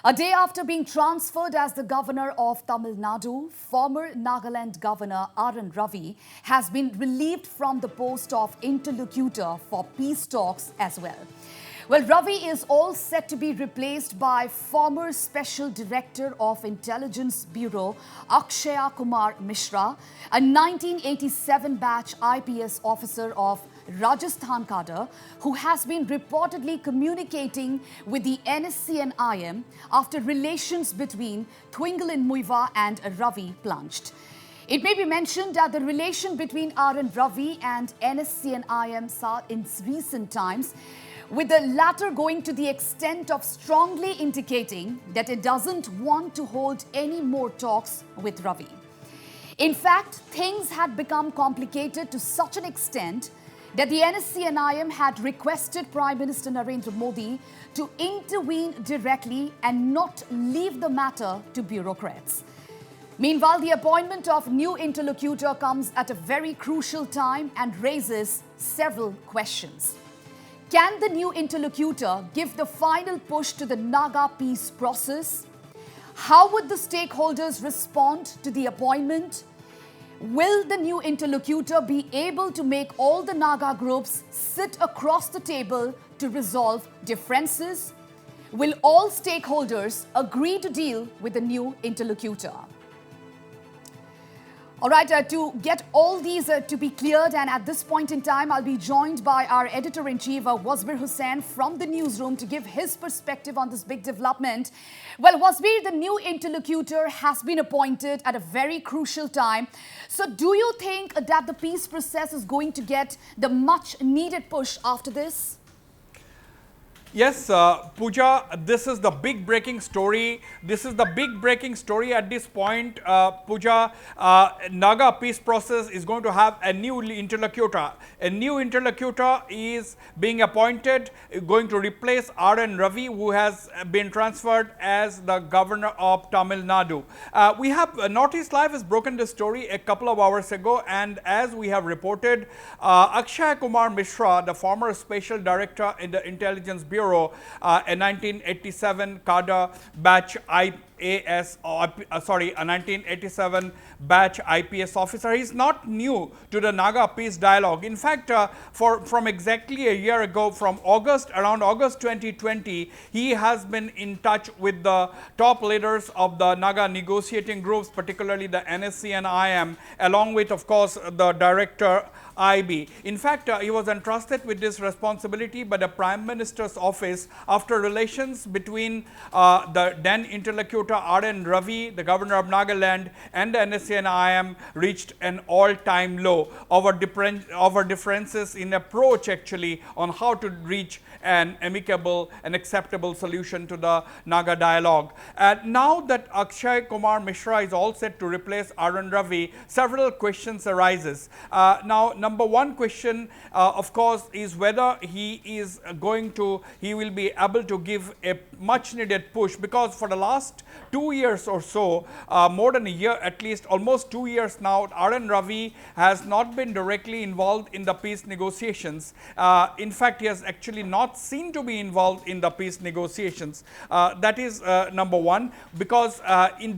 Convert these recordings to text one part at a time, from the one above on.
A day after being transferred as the Governor of Tamil Nadu, former Nagaland Governor RN Ravi has been relieved from the post of Interlocutor for peace talks as well. Well, Ravi is all set to be replaced by former Special Director of Intelligence Bureau Akshaya Kumar Mishra, a 1987 batch IPS officer of Rajasthan cadre, who has been reportedly communicating with the NSCN-IM after relations between Thuingaleng Muivah and Ravi plunged. It may be mentioned that the relation between RN Ravi and NSCN-IM saw in recent times, with the latter going to the extent of strongly indicating that it doesn't want to hold any more talks with Ravi. In fact, things had become complicated to such an extent that the NSCN-IM had requested Prime Minister Narendra Modi to intervene directly and not leave the matter to bureaucrats. Meanwhile, the appointment of new interlocutor comes at a very crucial time and raises several questions. Can the new interlocutor give the final push to the Naga peace process? How would the stakeholders respond to the appointment? Will the new interlocutor be able to make all the Naga groups sit across the table to resolve differences? Will all stakeholders agree to deal with the new interlocutor? All right, to get all these to be cleared, and at this point in time, I'll be joined by our editor-in-chief, Wasbir Hussain, from the newsroom to give his perspective on this big development. Well, Wasbir, the new interlocutor has been appointed at a very crucial time. So do you think that the peace process is going to get the much-needed push after this? Yes, Pooja, this is the big breaking story. This is the big breaking story at this point. Pooja, Naga peace process is going to have a new interlocutor. A new interlocutor is being appointed, going to replace RN Ravi, who has been transferred as the Governor of Tamil Nadu. We have Northeast Live has broken this story a couple of hours ago, and as we have reported, Akshaya Kumar Mishra, the former Special Director in the Intelligence Bureau, a 1987 cadre batch IAS, a 1987 batch IPS officer. He is not new to the Naga peace dialogue. In fact, from exactly a year ago, from around August 2020, he has been in touch with the top leaders of the Naga negotiating groups, particularly the NSCN-IM, along with, of course, the director IB. In fact, he was entrusted with this responsibility by the Prime Minister's office after relations between the then interlocutor RN Ravi, the Governor of Nagaland, and the NSCN-IM reached an all-time low over differences in approach actually on how to reach an amicable and acceptable solution to the Naga dialogue. Now that Akshaya Kumar Mishra is all set to replace RN Ravi, several questions arises. Now, number one question, of course, is whether he will be able to give a much needed push, because for the last 2 years or so, more than a year, at least almost 2 years now, RN Ravi has not been directly involved in the peace negotiations. In fact, he has actually not seen to be involved in the peace negotiations. That is number one, because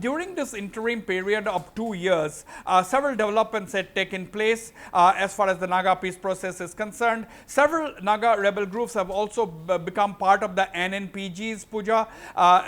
during this interim period of 2 years, several developments had taken place as far as the Naga peace process is concerned. Several Naga rebel groups have also become part of the NNPGs, Pooja,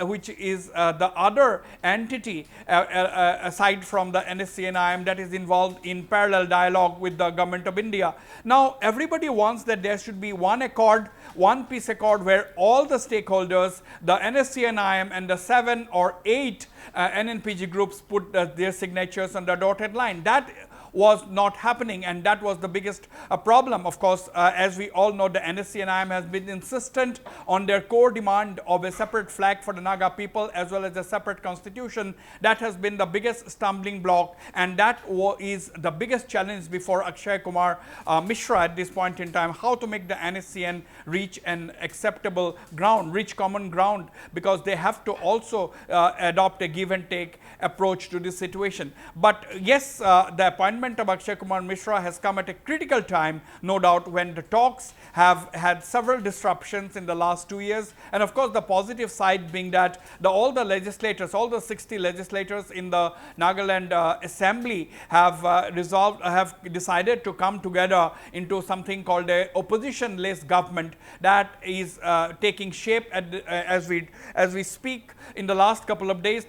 which is the other entity aside from the NSCN-IM that is involved in parallel dialogue with the government of India. Now, everybody wants that there should be one accord, one peace accord, where all the stakeholders, the NSCN-IM and the 7 or 8 NNPG groups put their signatures on the dotted line. That was not happening, and that was the biggest problem. Of course, as we all know, the NSCN-IM has been insistent on their core demand of a separate flag for the Naga people as well as a separate constitution. That has been the biggest stumbling block, and that is the biggest challenge before Akshaya Kumar Mishra at this point in time, how to make the NSCN reach an acceptable ground, reach common ground, because they have to also adopt a give and take approach to this situation. But yes, the appointment appointment of Akshay Kumar Mishra has come at a critical time, no doubt, when the talks have had several disruptions in the last 2 years. And of course, the positive side being that all the legislators, all the 60 legislators in the Nagaland Assembly have decided to come together into something called a opposition-less government that is taking shape as we speak. In the last couple of days,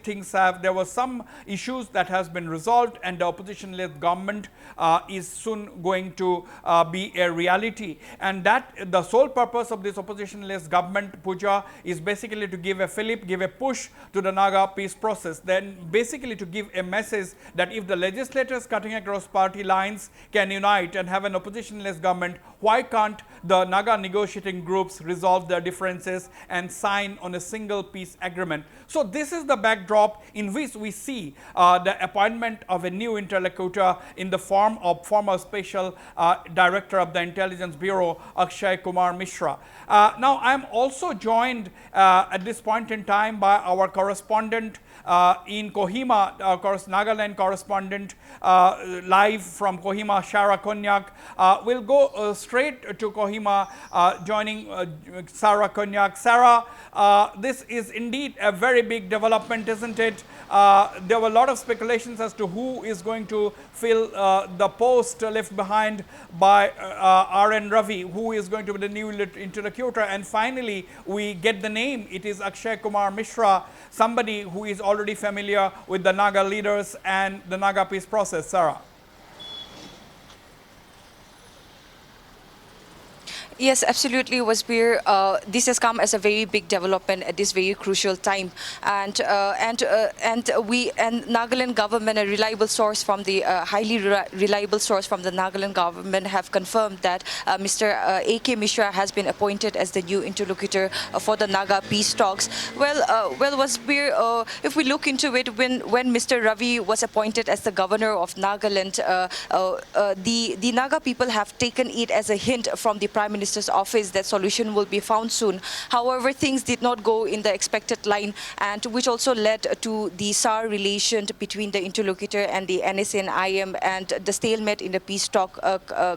there were some issues that has been resolved, and the opposition-led government is soon going to be a reality. And that the sole purpose of this opposition-less government, Pooja, is basically to give a push to the Naga peace process. Then basically to give a message that if the legislators cutting across party lines can unite and have an opposition-less government, why can't the Naga negotiating groups resolve their differences and sign on a single peace agreement? So this is the backdrop in which we see the appointment of a new interlocutor in the form of former special director of the Intelligence Bureau, Akshay Kumar Mishra. Now, I am also joined at this point in time by our correspondent in Kohima, Nagaland correspondent live from Kohima, Sarah Konyak. We'll go straight to Kohima, joining Sarah Konyak. Sarah, this is indeed a very big development, isn't it? There were a lot of speculations as to who is going to fill the post left behind by RN Ravi, who is going to be the new interlocutor, and finally we get the name. It is Akshay Kumar Mishra, somebody who is already familiar with the Naga leaders and the Naga peace process. Sarah. Yes, absolutely, Wasbir. This has come as a very big development at this very crucial time, and Nagaland government, a reliable source from the highly reliable source from the Nagaland government, have confirmed that Mr. A.K. Mishra has been appointed as the new interlocutor for the Naga peace talks. Well, Wasbir, if we look into it, when Mr. Ravi was appointed as the governor of Nagaland, the Naga people have taken it as a hint from the Prime Minister's office that solution will be found soon. However, things did not go in the expected line, and which also led to the sour relation between the interlocutor and the NSCN-IM, and the stalemate in the peace talk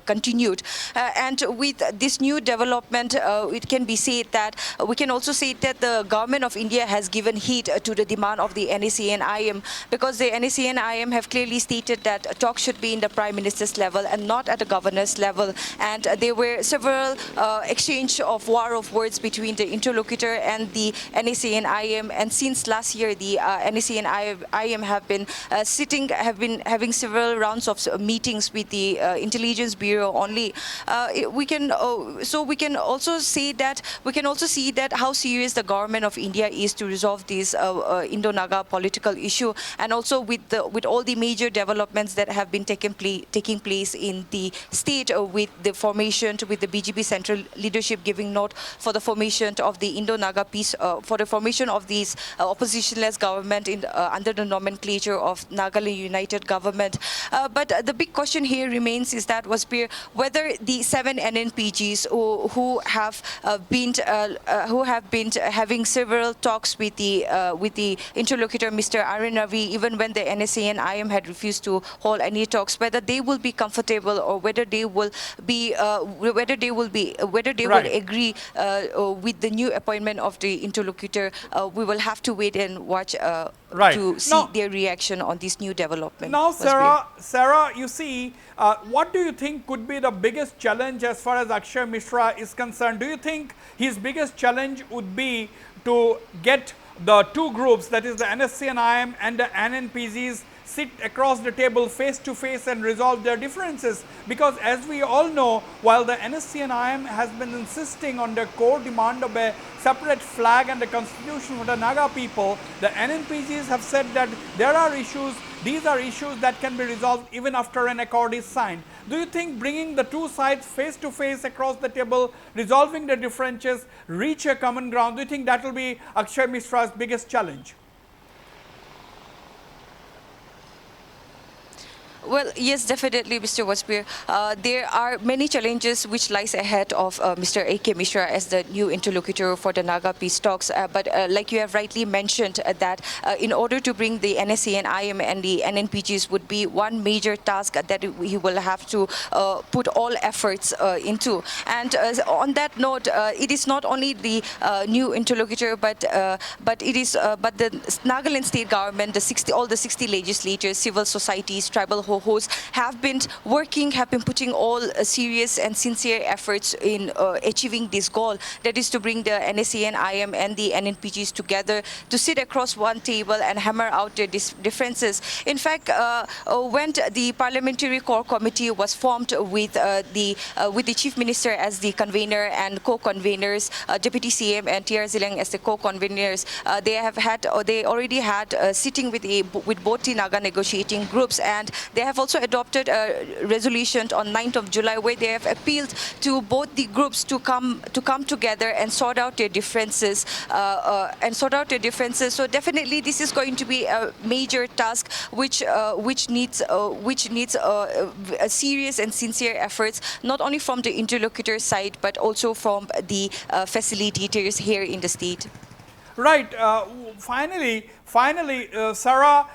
continued. And with this new development, it can be said that we can also say that the government of India has given heed to the demand of the NSCN-IM, because the NSCN-IM have clearly stated that talks should be in the Prime Minister's level and not at the governor's level. And there were several exchange of war of words between the interlocutor and the NSCN-IM, and since last year the NSCN-IM have been having several rounds of meetings with the Intelligence Bureau only. We can also see that how serious the government of India is to resolve this Indo-Naga political issue, and also with all the major developments that have been taking place in the state, with the formation, with the BJP central leadership giving note for the formation of the Indo-Naga peace, for the formation of this oppositionless government under the nomenclature of Nagaland United Government. But the big question here remains is that whether the 7 NNPGs who have been having several talks with the interlocutor, Mr. RN Ravi, even when the NSCN-IM had refused to hold any talks, whether they will be comfortable or whether they will agree with the new appointment of the interlocutor. We will have to wait and watch to see their reaction on this new development. Now, Sarah, you see, what do you think could be the biggest challenge as far as Akshay Mishra is concerned? Do you think his biggest challenge would be to get the two groups, that is the NSCN-IM and the NNPGs, sit across the table face to face and resolve their differences? Because as we all know, while the NSCN-IM has been insisting on the core demand of a separate flag and the constitution for the Naga people, the NNPGs have said that these are issues that can be resolved even after an accord is signed. Do you think bringing the two sides face to face across the table, resolving the differences, reach a common ground, do you think that will be Akshay Mishra's biggest challenge? Well, yes, definitely, Mr. Wasbir. There are many challenges which lies ahead of Mr. A.K. Mishra as the new interlocutor for the Naga peace talks. But like you have rightly mentioned, that in order to bring the NSCN-IM and the NNPGs would be one major task that he will have to put all efforts into. And on that note, it is not only the new interlocutor, but the Nagaland state government, all the 60 legislators, civil societies, tribal hosts have been putting all serious and sincere efforts in achieving this goal. That is to bring the NSCN-IM and the NNPGs together to sit across one table and hammer out their differences. In fact, when the Parliamentary Core Committee was formed with the Chief Minister as the convener and co-conveners, Deputy CM and TR Zileng as the co-conveners, they already had sitting with both the Naga negotiating groups, and they have also adopted a resolution on 9th of July where they have appealed to both the groups to come together and sort out their differences. So definitely this is going to be a major task which needs a serious and sincere efforts, not only from the interlocutor side but also from the facilitators here in the state. Right. Finally, Sarah,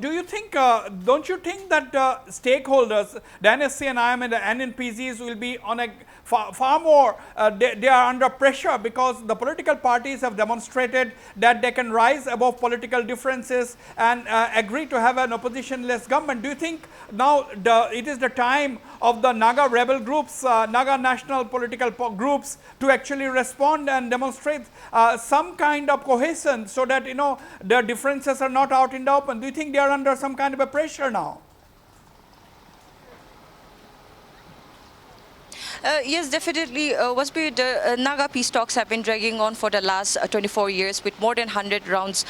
do you think, don't you think that stakeholders, the NSCN-IM and the NNPGs will be on a far more, they are under pressure because the political parties have demonstrated that they can rise above political differences and agree to have an opposition-less government. Do you think now it is the time of the Naga rebel groups, Naga national political groups to actually respond and demonstrate some kind of cohesion so that, their differences are not out in the open? Do you think they are under some kind of a pressure now? Yes, definitely. The Naga peace talks have been dragging on for the last 24 years with more than 100 rounds,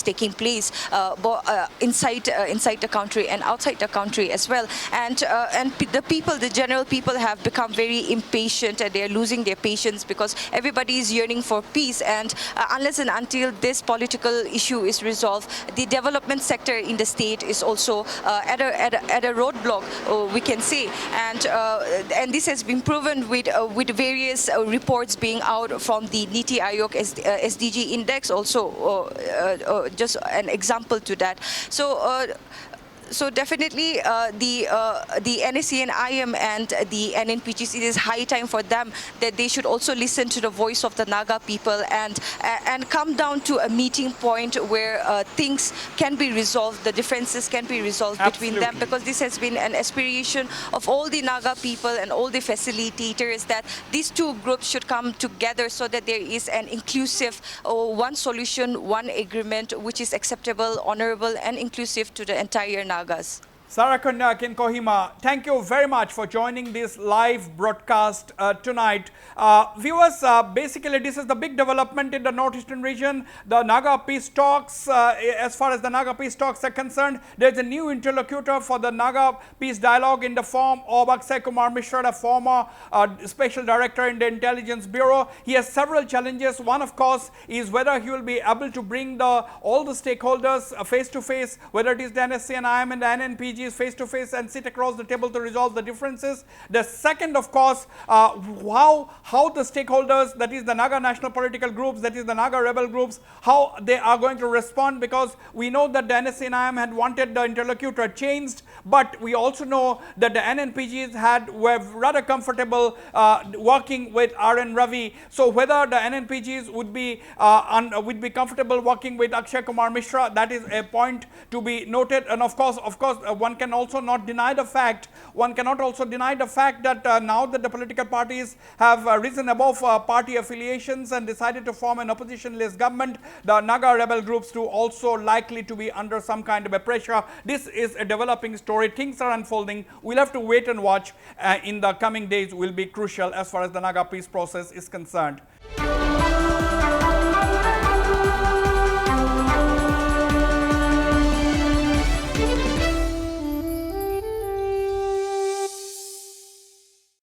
taking place inside the country and outside the country as well. And the general people have become very impatient and they are losing their patience because everybody is yearning for peace. And unless and until this political issue is resolved, the development sector in the state is also at a roadblock, we can say, and this has been proven with various reports being out from the Niti Aayog SDG index also, just an example to that. So definitely the NSCN-IM and the NNPGs, it is high time for them that they should also listen to the voice of the Naga people and come down to a meeting point where things can be resolved, the differences can be resolved between them, because this has been an aspiration of all the Naga people and all the facilitators that these two groups should come together so that there is an inclusive one solution, one agreement which is acceptable, honorable and inclusive to the entire Nagas. Sarah Konyak in Kohima, thank you very much for joining this live broadcast tonight. Viewers, basically this is the big development in the northeastern region. The Naga peace talks, as far as the Naga peace talks are concerned, there is a new interlocutor for the Naga peace dialogue in the form of Akshaya Kumar Mishra, the former special director in the Intelligence Bureau. He has several challenges. One, of course, is whether he will be able to bring all the stakeholders face to face, whether it is the NSCN-IM and the NNPG face to face and sit across the table to resolve the differences. The second, of course, how the stakeholders, that is the Naga national political groups, that is the Naga rebel groups, how they are going to respond, because we know that the NSCN-IM had wanted the interlocutor changed, but we also know that the NNPGs were rather comfortable working with RN Ravi. So whether the NNPGs would be comfortable working with Akshaya Kumar Mishra, that is a point to be noted. And of course, one cannot also deny the fact that now that the political parties have risen above party affiliations and decided to form an opposition-less government, the Naga rebel groups too also likely to be under some kind of a pressure. This is a developing story. Things are unfolding. We'll have to wait and watch. In the coming days will be crucial as far as the Naga peace process is concerned.